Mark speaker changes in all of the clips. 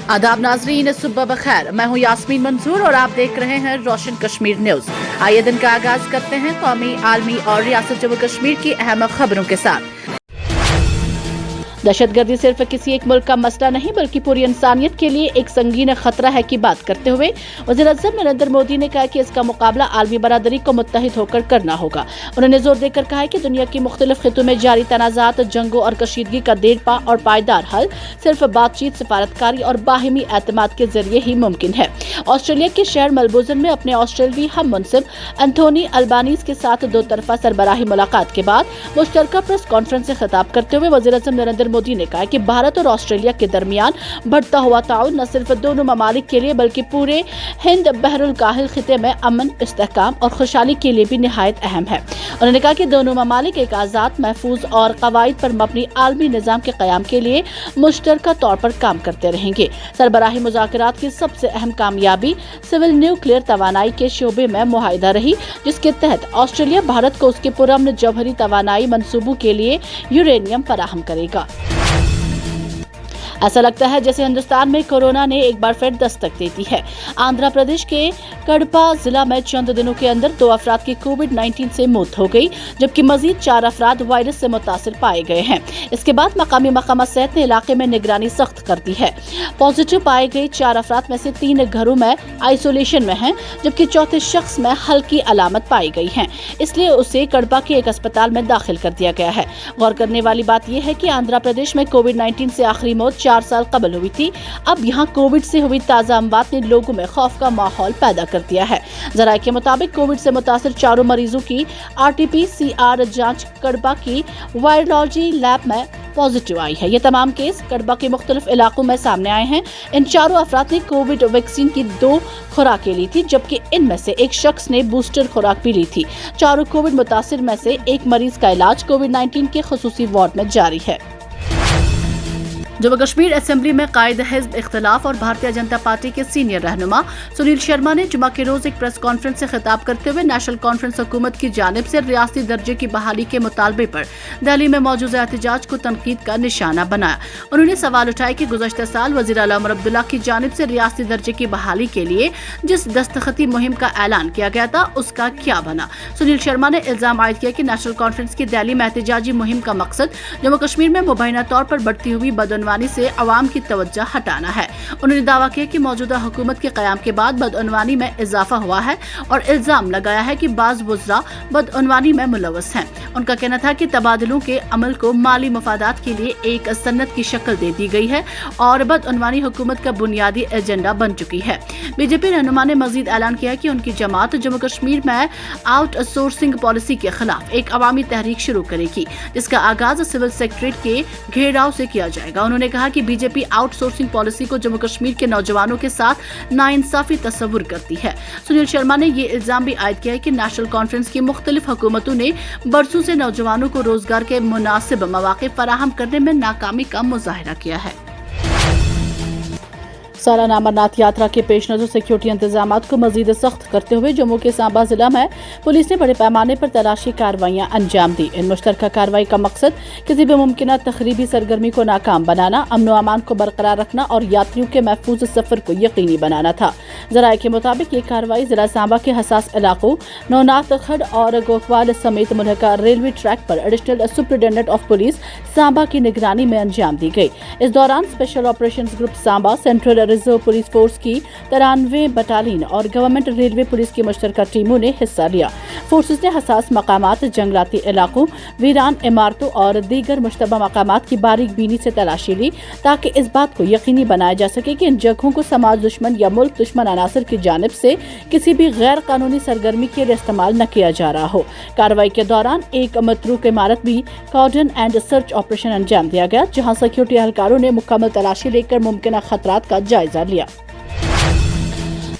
Speaker 1: आदाब नाजरीन, सुबह बखैर। मैं हूं यास्मीन मंसूर और आप देख रहे हैं रोशन कश्मीर न्यूज। आइए दिन का आगाज करते हैं कौमी, आलमी और रियासत जम्मू कश्मीर की अहम खबरों के साथ। दहशतगर्दी सिर्फ किसी एक मुल्क का मसला नहीं बल्कि पूरी इंसानियत के लिए एक संगीन खतरा है की बात करते हुए वज़ीर-ए-आज़म नरेंद्र मोदी ने कहा कि इसका मुकाबला आलमी बरादरी को मुत्तहिद होकर करना होगा। उन्होंने जोर देकर कहा है कि दुनिया की मुख्तलिफ खितों में जारी तनाज़ात, जंगों और कशीदगी का देरपा और पायदार हल सिर्फ बातचीत, सिफारतकारी और बाहिमी एतमाद के जरिए ही मुमकिन है। ऑस्ट्रेलिया के शहर मेलबोर्न में अपने ऑस्ट्रेलियाई हम मुंसिब एंथोनी अल्बानीज के साथ दो तरफा सरबराही मुलाकात के बाद मुश्तरका प्रेस कॉन्फ्रेंस से खिताब करते हुए वज़ीर-ए-आज़म नरेंद्र मोदी ने कहा कि भारत और ऑस्ट्रेलिया के दरमियान बढ़ता हुआ ताउन न सिर्फ दोनों ममालिक के लिए बल्कि पूरे हिंद बहरुल काहिल खिते में अमन, इस्तेहकाम और खुशहाली के लिए भी निहायत अहम है। उन्होंने कहा कि दोनों ममालिक एक आज़ाद, महफूज और कवायद पर मबनी आलमी निज़ाम के क़याम के लिए मुश्तरका तौर पर काम करते रहेंगे। सरबराही मुज़ाकरात की सबसे अहम कामयाबी सिविल न्यूक्लियर तवानाई के शोबे में मुआहिदा रही, जिसके तहत ऑस्ट्रेलिया भारत को उसके पुरअमन जौहरी तवानाई मंसूबों के लिए यूरेनियम फराहम करेगा। ऐसा लगता है जैसे हिंदुस्तान में कोरोना ने एक बार फिर दस्तक दे दी है। आंध्र प्रदेश के कड़पा जिला में चंद दिनों के अंदर 2 अफराद की कोविड-19 से मौत हो गई, जबकि मजीद 4 अफराद वायरस से मुतासिर पाए गए हैं। इसके बाद मकामी महकमा सेहत ने इलाके में निगरानी सख्त कर दी है। पॉजिटिव पाए गए 4 अफराद में से 3 घरों में आइसोलेशन में हैं, जबकि चौथे शख्स में हल्की अलामत पाई गई है, इसलिए उसे कड़पा के एक अस्पताल में दाखिल कर दिया गया है। गौर करने वाली बात यह है कि आंध्र प्रदेश में कोविड-19 से आखिरी मौत 4 साल कबल हुई थी। अब यहाँ कोविड से हुई ताज़ा अमवात ने लोगों में खौफ का माहौल पैदा कर दिया है। जराये के मुताबिक कोविड से मुतासिर 4 मरीजों की RT-PCR जांच कड़बा की वायरोलॉजी लैब में पॉजिटिव आई है। ये तमाम केस कड़बा के मुख्तलिफ इलाकों में सामने आए हैं। इन 4 अफराद ने कोविड वैक्सीन की 2 खुराकें ली थी, जबकि इनमें से एक शख्स ने बूस्टर खुराक भी ली थी। 4 कोविड मुतासिर में से एक मरीज का इलाज कोविड-19 के खुसूसी वार्ड में जारी है। जम्मू कश्मीर असेंबली में कायद हिज़्ब इख्तिलाफ और भारतीय जनता पार्टी के सीनियर रहनुमा सुनील शर्मा ने जुमा के रोज एक प्रेस कॉन्फ्रेंस से खिताब करते हुए नेशनल कॉन्फ्रेंस हुकूमत की जानिब से रियासती दर्जे की बहाली के मुतालबे पर दिल्ली में मौजूद एहतजाज को तनकीद का निशाना बनाया। उन्होंने सवाल उठाया कि गुज़श्ता साल वज़ीर आला उमर अब्दुल्ला की जानिब से रियासती दर्जे की बहाली के लिए जिस दस्तखती मुहिम का ऐलान किया गया था उसका क्या बना। सुनील शर्मा ने इल्जाम आयद किया कि नेशनल कॉन्फ्रेंस की दिल्ली में एहतजाजी मुहिम का मकसद जम्मू कश्मीर में मुबैना तौर पर बढ़ती हुई बदअनवानी से अवाम की तवज्जो हटाना है। उन्होंने दावा किया कि मौजूदा हुकूमत के क़याम के बाद बदअनवानी में इजाफा हुआ है और इल्जाम लगाया है कि बाज़ वुज़रा बदअनवानी में मुलव्वस हैं। उनका कहना था कि तबादलों के अमल को माली मफादात के लिए एक सन्नत की शक्ल दे दी गई है और बदअनवानी हुकूमत का बुनियादी एजेंडा बन चुकी है। बीजेपी रहनुमा ने मजीद ऐलान किया कि उनकी जमात जम्मू कश्मीर में आउटसोर्सिंग पॉलिसी के खिलाफ एक अवामी तहरीक शुरू करेगी, जिसका आगाज सिविल सेक्रेटरीट के घेराव से किया जाएगा। उन्होंने कहा कि बीजेपी आउटसोर्सिंग पॉलिसी को जम्मू कश्मीर के नौजवानों के साथ नाइंसाफी तस्वुर करती है। सुनील शर्मा ने ये इल्जाम भी आयद किया है कि नेशनल कॉन्फ्रेंस की मुख्तलिफ हुकूमतों ने बरसों से नौजवानों को रोजगार के मुनासिब मौके फराहम करने में नाकामी का मुजाहिरा किया है। सालाना अमरनाथ यात्रा के पेश नजर सिक्योरिटी इंतजाम को मजीद सख्त करते हुए जम्मू के सांबा जिला में पुलिस ने बड़े पैमाने पर तलाशी कार्रवाइयां अंजाम दी। इन मुश्तरका कार्रवाई का मकसद किसी भी मुमकिन तखरीबी सरगर्मी को नाकाम बनाना, अमन व अमान को बरकरार रखना और यात्रियों के महफूज सफर को यकीनी बनाना था। जराये के मुताबिक ये कार्रवाई जिला सांबा के हसास इलाकों नौनाथ खड़ और गोकवाल समेत मुल्का रेलवे ट्रैक पर additional superintendent of police Samba की निगरानी में अंजाम दी गई। इस दौरान special operation group Samba, central reserve police force की 93 बटालियन और गवर्नमेंट रेलवे पुलिस की मुश्तरका टीमों ने हिस्सा लिया। फोर्सेस ने हसास मकामात, जंगलाती इलाकों, वीरान इमारतों और दीगर मुश्तबा मकामात की बारीक बीनी से तलाशी ली ताकि इस बात को यकीनी बनाया जा सके कि इन जगहों को समाज दुश्मन या मुल्क दुश्मन अनासर की जानिब से किसी भी गैर कानूनी सरगर्मी के लिए इस्तेमाल न किया जा रहा हो। कार्रवाई के दौरान एक मतरूक इमारत भी कॉर्डन एंड सर्च ऑपरेशन अंजाम दिया गया, जहां सिक्योरिटी एहलकारों ने मुकम्मल तलाशी लेकर मुमकिन खतरात का जायजा लिया।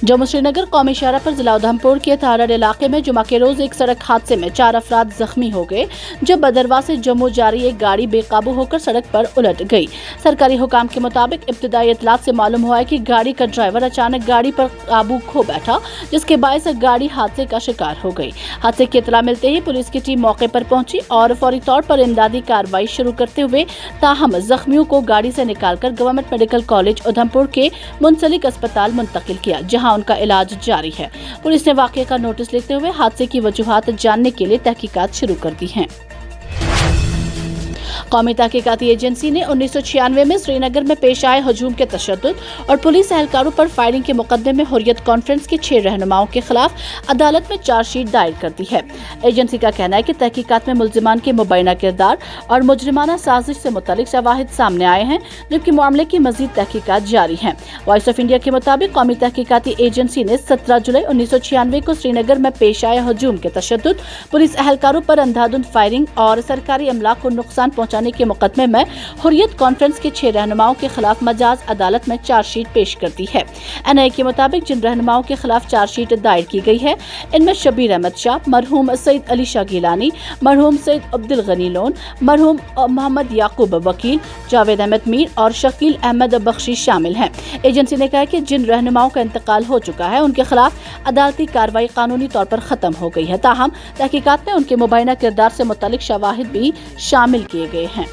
Speaker 1: जम्मू श्रीनगर कौमी शाहराह पर जिला उधमपुर के थारड़ इलाके में जुमा के रोज एक सड़क हादसे में 4 अफराद जख्मी हो गए जब बदरवा से जम्मू जा रही एक गाड़ी बेकाबू होकर सड़क पर उलट गई। सरकारी हुकाम के मुताबिक इब्तिदाई इतलात से मालूम हुआ है कि गाड़ी का ड्राइवर अचानक गाड़ी पर काबू खो बैठा, जिसके बायस गाड़ी हादसे का शिकार हो गई। हादसे की इतला मिलते ही पुलिस की टीम मौके पर पहुंची और फौरी तौर पर इमदादी कार्रवाई शुरू करते हुए ताहम जख्मियों को गाड़ी से निकालकर गवर्नमेंट मेडिकल कॉलेज उधमपुर के मुंसलिक अस्पताल मुंतकिल किया, जहां उनका इलाज जारी है। पुलिस ने वाकये का नोटिस लेते हुए हादसे की वजूहात जानने के लिए तहकीकात शुरू कर दी हैं। कौमी तहकीकाती एजेंसी ने 1996 में श्रीनगर में पेश आए हजूम के तशद्दुद और पुलिस एहलकारों पर फायरिंग के मुकदमे में हुर्रियत कॉन्फ्रेंस के 6 रहनुमाओं के खिलाफ अदालत में चार्जशीट दायर कर दी है। एजेंसी का कहना है कि तहकीकात में मुल्जिमान के मुबैना किरदार और मुजरिमाना साजिश से मुतालिक शवाहिद सामने आए हैं, जबकि मामले की मजीद तहकीकात जारी है। वॉइस ऑफ इंडिया के मुताबिक कौमी तहकीकाती एजेंसी ने 17 जुलाई 1996 को श्रीनगर में पेश आए हजूम के तशद्दुद, पुलिस एहलकारों पर अंधाधुंध फायरिंग और सरकारी अमलाक को नुकसान पहुंचाने के मुकदमे में हुर्रियत कॉन्फ्रेंस के 6 रहनुमाओं के खिलाफ मजाज अदालत में चार्जशीट पेश कर दी है। एनआईए के मुताबिक जिन रहनुमाओं के खिलाफ चार्जशीट दायर की गई है, इनमें शबीर अहमद शाह, मरहूम सईद अली शाह गिलानी, मरहूम सईद अब्दुल गनी लोन, मरहूम मोहम्मद याकूब वकील, जावेद अहमद मीर और शकील अहमद बख्शी शामिल हैं। एजेंसी ने कहा कि जिन रहनुमाओं का इंतकाल हो चुका है, उनके खिलाफ अदालती कार्रवाई कानूनी तौर पर खत्म हो गई है। ताहम तहकीकात में उनके मुबैना किरदार से मुतालिक शवाहिद भी शामिल किए गए हैं।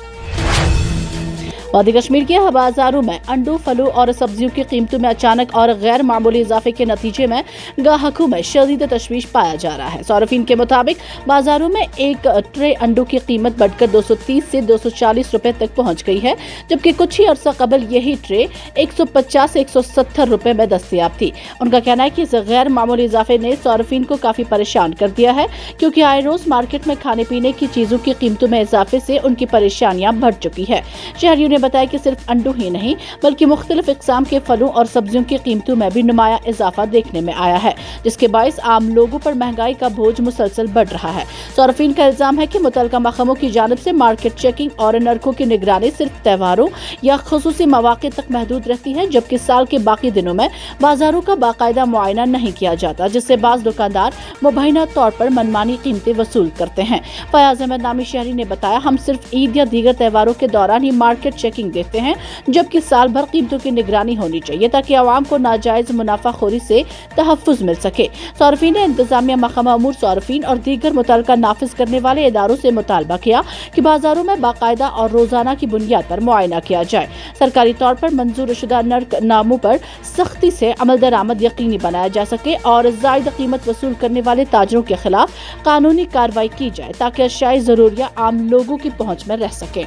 Speaker 1: वादी कश्मीर के बाजारों में अंडों, फलों और सब्जियों की कीमतों में अचानक और गैर मामूली इजाफे के नतीजे में गाहकों में शदीद तशवीश पाया जा रहा है। सारिफीन के मुताबिक बाजारों में एक ट्रे अंडों की कीमत बढ़कर 230 से 240 रुपए तक पहुंच गई है, जबकि कुछ ही अरसा कबल यही ट्रे 150 से 170 रुपए में दस्तयाब थी। उनका कहना है कि इस गैर मामूली इजाफे ने सारिफीन को काफी परेशान कर दिया है, क्योंकि आए रोज मार्केट में खाने पीने की चीजों की कीमतों में इजाफे से उनकी परेशानियां बढ़ चुकी है। शहरियों ने बताया कि सिर्फ अंडों ही नहीं बल्कि मुख्तलिफ इकसाम के फलों और सब्जियों की कीमतों में भी नुमाया इजाफा देखने में आया है, जिसके बायस आम लोगों पर महंगाई का बोझ मुसलसल बढ़ रहा है। सारिफीन का इल्जाम है कि मुतल्लिका महकमों की जानिब से मार्केट चेकिंग और नरखों की निगरानी सिर्फ त्योहारों या खुसूसी मौके तक महदूद रहती है, जबकि साल के बाकी दिनों में बाजारों का बाकायदा मुआयना नहीं किया जाता, जिससे बाज दुकानदार मुबैना तौर पर मनमानी कीमतें वसूल करते हैं। फयाज अहमद नामी शहरी ने बताया, हम सिर्फ ईद या दीगर त्योहारों के दौरान ही मार्केट चेकिंग देखते हैं, जबकि साल भर कीमतों की निगरानी होनी चाहिए ताकि आवाम को नाजायज मुनाफाखोरी से तहफ्फुज मिल सके। सारिफीन ने इंतजामिया, महकमा अमूर सारिफीन और दीगर मुतल्लिका नाफिज करने वाले इदारों से मुतालबा किया कि बाजारों में बाकायदा और रोजाना की बुनियाद पर मुआयना किया जाए। सरकारी तौर पर मंजूर शुदा नर्क नामों पर सख्ती से अमल दरामद यकीनी बनाया जा सके और ज़ायदा कीमत वसूल करने वाले ताजरों के खिलाफ कानूनी कार्रवाई की जाए ताकि अशाई ज़रूरिया आम लोगों की पहुंच में रह सके।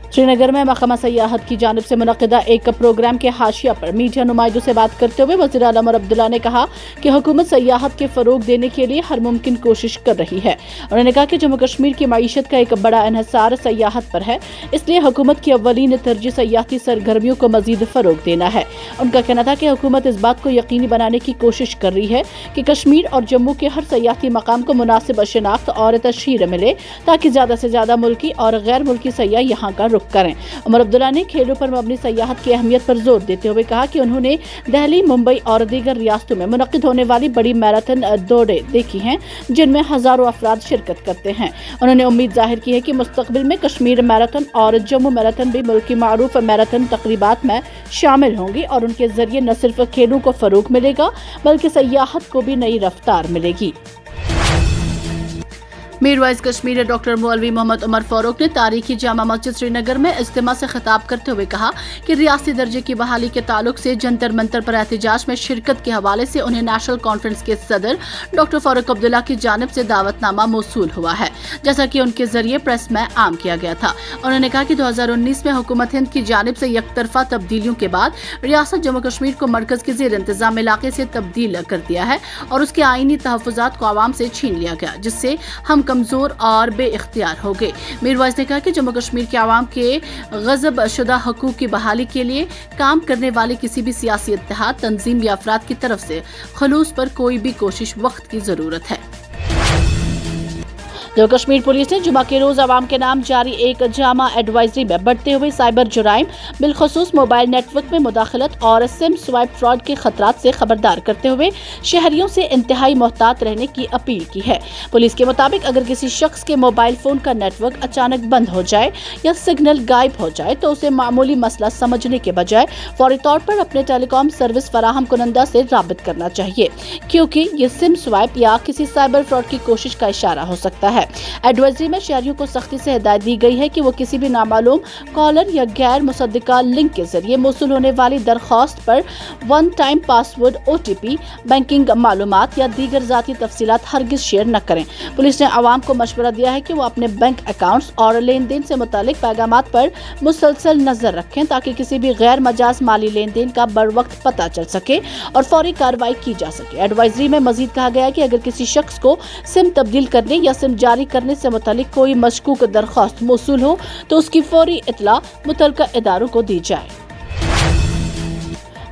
Speaker 1: श्रीनगर में महकमा सयाहत की जानिब से मुनक़िदा एक प्रोग्राम के हाशिया पर मीडिया नुमाइंदों से बात करते हुए वज़ीर आला उमर अब्दुल्ला ने कहा कि हुकूमत सयाहत के फ़रोग देने के लिए हर मुमकिन कोशिश कर रही है। उन्होंने कहा कि जम्मू कश्मीर की मईशत का एक बड़ा इन्हिसार सयाहत पर है, इसलिए हुकूमत की अव्वलीन तरजीह सयाहती सरगर्मियों को मज़ीद फ़रोग देना है। उनका कहना था कि हुकूमत इस बात को यकीनी बनाने की कोशिश कर रही है कि कश्मीर और जम्मू के हर सयाहती मकाम को मुनासिब शनाख्त और तशहीर मिले, ताकि ज़्यादा से ज़्यादा मुल्की और गैर मुल्की सयाह यहाँ का रुख करें। उमर अब्दुल्ला ने खेलों पर मबनी सयाहत की अहमियत पर जोर देते हुए कहा कि उन्होंने दिल्ली, मुंबई और दीगर रियासतों में मुनक़िद होने वाली बड़ी मैराथन दौड़ें देखी हैं, जिनमें हजारों अफराद शिरकत करते हैं। उन्होंने उम्मीद जाहिर की है कि मुस्तक़बिल में कश्मीर मैराथन और जम्मू मैराथन भी मुल्क की मारूफ मैराथन तकरीबात में शामिल होंगी और उनके जरिए न सिर्फ खेलों को फरोग मिलेगा बल्कि सयाहत को भी नई रफ्तार मिलेगी। मीर वाइस कश्मीर डॉक्टर मौलवी मोहम्मद उमर फारूक ने तारीखी जामा मस्जिद श्रीनगर में इज्तिमा से खिताब करते हुए कहा कि रियासती दर्जे की बहाली के ताल्लुक से जंतर मंतर पर एहतजाज में शिरकत के हवाले से उन्हें नेशनल कॉन्फ्रेंस के सदर डॉक्टर फारूक अब्दुल्ला की जानिब से दावतनामा मौसूल हुआ है, जैसा कि उनके जरिए प्रेस में आम किया गया था। उन्होंने कहा कि 2019 में हुकूमत हिंद की जानिब से यकतरफा तब्दीलियों के बाद रियासत जम्मू कश्मीर को मरकज के ज़ेर इंतजाम इलाके से तब्दील कर दिया है और उसके आईनी तहफ़्फ़ुज़ात को आवाम से छीन लिया गया, जिससे हम कमजोर और बेइख्तियार हो गए। मीर वाइस ने कहा कि जम्मू कश्मीर के आवाम के गज़ब शुदा हकूक की बहाली के लिए काम करने वाले किसी भी सियासी इत्तेहाद, तंजीम या अफराद की तरफ से खलूस पर कोई भी कोशिश वक्त की जरूरत है। जम्मू कश्मीर पुलिस ने जुमा के रोज आवाम के नाम जारी एक जामा एडवाइजरी में बढ़ते हुए साइबर जुराइम, बिलखसूस मोबाइल नेटवर्क में मुदाखलत और सिम स्वाइप फ्रॉड के खतरात से खबरदार करते हुए शहरियों से इंतहाई मोहतात रहने की अपील की है। पुलिस के मुताबिक अगर किसी शख्स के मोबाइल फोन का नेटवर्क अचानक बंद हो जाए या सिग्नल गायब हो जाए तो उसे मामूली मसला समझने के बजाय फौरी तौर पर अपने टेलीकॉम सर्विस फराहम कुनंदा से राबित करना चाहिए, क्योंकि ये सिम स्वाइप या किसी साइबर फ्रॉड की कोशिश का इशारा हो सकता है। एडवाइजरी में शहरियों को सख्ती से हिदायत दी गई है कि वो किसी भी नामालूम कॉलर या गैर मुसद्दिका लिंक के जरिए मौसूल होने वाली दरख्वास्त पर one time password, OTP, banking मालूमात या दीगर जाती तफसीलात हरगिज शेयर न करें। पुलिस ने आवाम को मशवरा दिया है कि वो अपने बैंक अकाउंट्स और लेन देन से मुतालिक पैगामात पर मुसलसल नजर रखें ताकि किसी भी गैर मजाज माली लेन देन का बर वक्त पता चल सके और फौरी कार्रवाई की जा सके। एडवाइजरी में मजीद कहा गया है कि अगर किसी शख्स को सिम तब्दील करने या सिम जारी करने से मुतालिक कोई मशकूक दरख्वास्त मौसूल हो तो उसकी फौरी इत्तला मुतलका इदारों को दी जाए।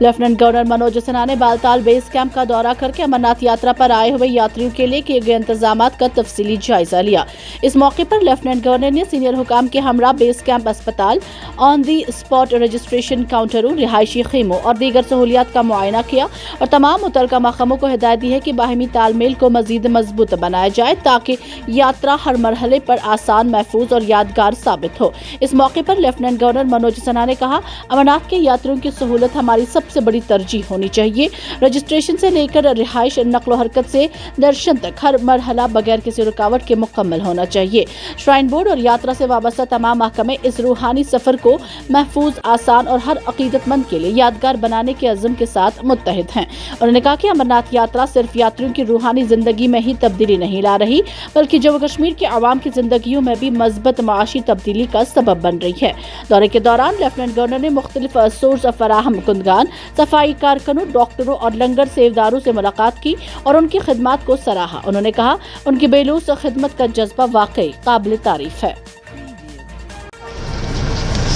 Speaker 1: लेफ्टिनेंट गवर्नर मनोज सिन्हा ने बालताल बेस कैंप का दौरा करके अमरनाथ यात्रा पर आए हुए यात्रियों के लिए किए गए इंतजामात का तफसीली जायजा लिया। इस मौके पर लेफ्टिनेंट गवर्नर ने सीनियर हुकाम के हमरा बेस कैंप अस्पताल, ऑन दी स्पॉट रजिस्ट्रेशन काउंटरों, रिहायशी खीमों और दीगर सहूलियात का मुआयना किया और तमाम मुतलका महकमों को हिदायत दी है कि बाहमी तालमेल को मजीद मजबूत बनाया जाए ताकि यात्रा हर मरहले पर आसान, महफूज और यादगार साबित हो। इस मौके पर लेफ्टिनेंट गवर्नर मनोज सिन्हा ने कहा, अमरनाथ के यात्रियों की सहूलत हमारी सबसे बड़ी तरजीह होनी चाहिए। रजिस्ट्रेशन से लेकर रिहाइश, नक्लो हरकत से दर्शन तक हर मरहला बगैर किसी रुकावट के मुकम्मल होना चाहिए। श्राइन बोर्ड और यात्रा से वाबस्ता तमाम महकमे इस रूहानी सफर को महफूज, आसान और हर अकीदतमंद के लिए यादगार बनाने के अज़्म के साथ मुत्तहिद हैं। उन्होंने कहा कि अमरनाथ यात्रा सिर्फ यात्रियों की रूहानी जिंदगी में ही तब्दीली नहीं ला रही बल्कि जम्मू कश्मीर के आवाम की जिंदगियों में भी मज़बूत माशी तब्दीली का सबब बन रही है। दौरे के दौरान लेफ्टिनेंट गवर्नर ने मुख्तलिफ सोर्स फराहम कुंदगान, सफाई कारकुनों, डॉक्टरों और लंगर सेवदारों से मुलाकात की और उनकी खिदमत को सराहा। उन्होंने कहा, उनकी बेलूस खिदमत का जज्बा वाकई काबिल तारीफ है।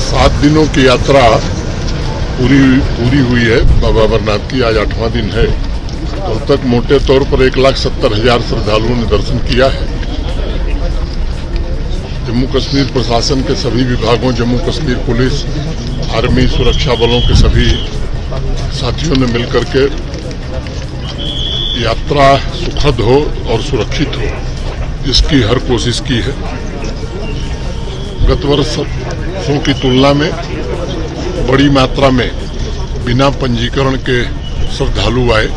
Speaker 2: 7 दिनों की यात्रा पूरी हुई है। बाबा अमरनाथ की आज 8वां दिन है। अब तक मोटे तौर पर 1,70,000 श्रद्धालुओं ने दर्शन किया है। जम्मू कश्मीर प्रशासन के सभी विभागों, जम्मू कश्मीर पुलिस, आर्मी, सुरक्षा बलों के सभी साथियों ने मिलकर के यात्रा सुखद हो और सुरक्षित हो, इसकी हर कोशिश की है। गत वर्षों की तुलना में बड़ी मात्रा में बिना पंजीकरण के श्रद्धालु आए,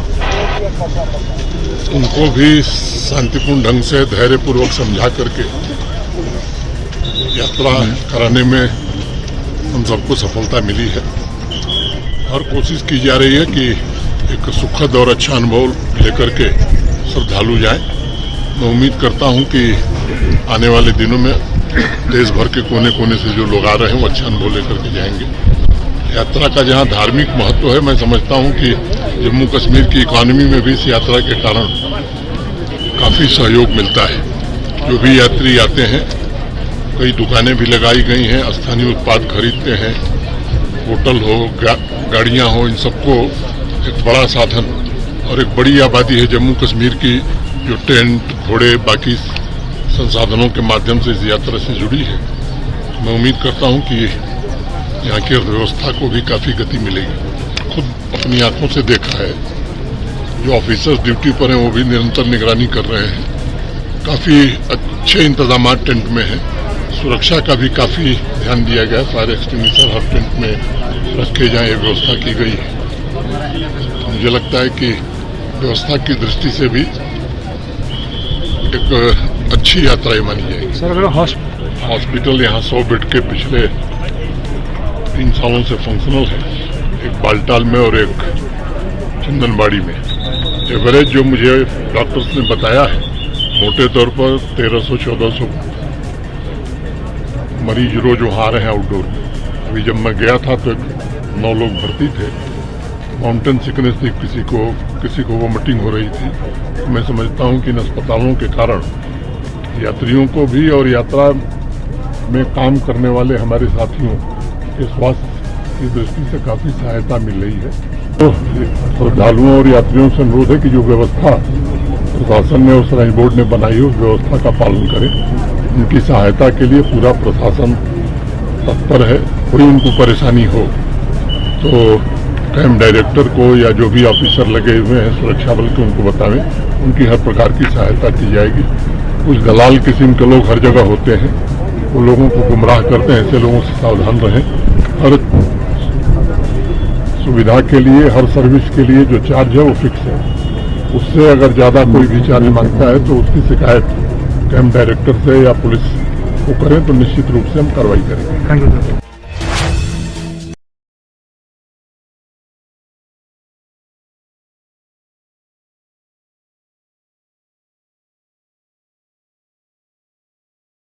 Speaker 2: उनको भी शांतिपूर्ण ढंग से धैर्यपूर्वक समझा करके यात्रा कराने में हम सबको सफलता मिली है। और कोशिश की जा रही है कि एक सुखद और अच्छा अनुभव लेकर के श्रद्धालु जाएं। मैं उम्मीद करता हूं कि आने वाले दिनों में देश भर के कोने कोने से जो लोग आ रहे हैं वो अच्छा अनुभव लेकर के जाएंगे। यात्रा का जहां धार्मिक महत्व है, मैं समझता हूं कि जम्मू कश्मीर की इकॉनमी में भी इस यात्रा के कारण काफ़ी सहयोग मिलता है। जो भी यात्री आते हैं, कई दुकानें भी लगाई गई हैं, स्थानीय उत्पाद खरीदते हैं, होटल हो, गाड़ियां हो, इन सबको एक बड़ा साधन और एक बड़ी आबादी है जम्मू कश्मीर की जो टेंट, घोड़े, बाकी संसाधनों के माध्यम से इस यात्रा से जुड़ी है। मैं उम्मीद करता हूं कि यहाँ की अर्थव्यवस्था को भी काफ़ी गति मिलेगी। खुद अपनी आंखों से देखा है, जो ऑफिसर्स ड्यूटी पर हैं वो भी निरंतर निगरानी कर रहे हैं। काफ़ी अच्छे इंतजाम टेंट में हैं। सुरक्षा का भी काफ़ी ध्यान दिया गया। सारे एक्सटिंग्विशर हर टेंट में रखे जाएं, ये व्यवस्था की गई है। तो मुझे लगता है कि व्यवस्था की दृष्टि से भी एक अच्छी यात्रा मानी जाएगी।
Speaker 3: सर, अगर
Speaker 2: हॉस्पिटल यहाँ 100 बेड के पिछले 3 सालों से फंक्शनल है, एक बालटाल में और एक चंदनबाड़ी में। एवरेज जो मुझे डॉक्टर्स ने बताया है, मोटे तौर पर 1300-1400 मरीज रोज वहाँ आ रहे हैं आउटडोर में। अभी जब मैं गया था तो 9 लोग भर्ती थे। माउंटेन सिकनेस थी, किसी को वोमिटिंग हो रही थी। तो मैं समझता हूँ कि इन अस्पतालों के कारण यात्रियों को भी और यात्रा में काम करने वाले हमारे साथियों के स्वास्थ्य की दृष्टि से काफ़ी सहायता मिल रही है। तो श्रद्धालुओं और यात्रियों से अनुरोध है कि जो व्यवस्था प्रशासन ने और श्राइन बोर्ड ने बनाई उस व्यवस्था का पालन करें। उनकी सहायता के लिए पूरा प्रशासन तत्पर है। कोई उनको परेशानी हो तो कैंप डायरेक्टर को या जो भी ऑफिसर लगे हुए हैं सुरक्षा बल के उनको बतावें, उनकी हर प्रकार की सहायता की जाएगी। कुछ दलाल किस्म के लोग हर जगह होते हैं, वो लोगों को गुमराह करते हैं, ऐसे लोगों से सावधान रहें। हर सुविधा के लिए, हर सर्विस के लिए जो चार्ज है वो फिक्स है, उससे अगर ज़्यादा कोई भी चार्ज मांगता है तो उसकी शिकायत कैंप डायरेक्टर से या पुलिस को करें तो निश्चित रूप से हम कार्रवाई करेंगे।
Speaker 3: Thank you sir.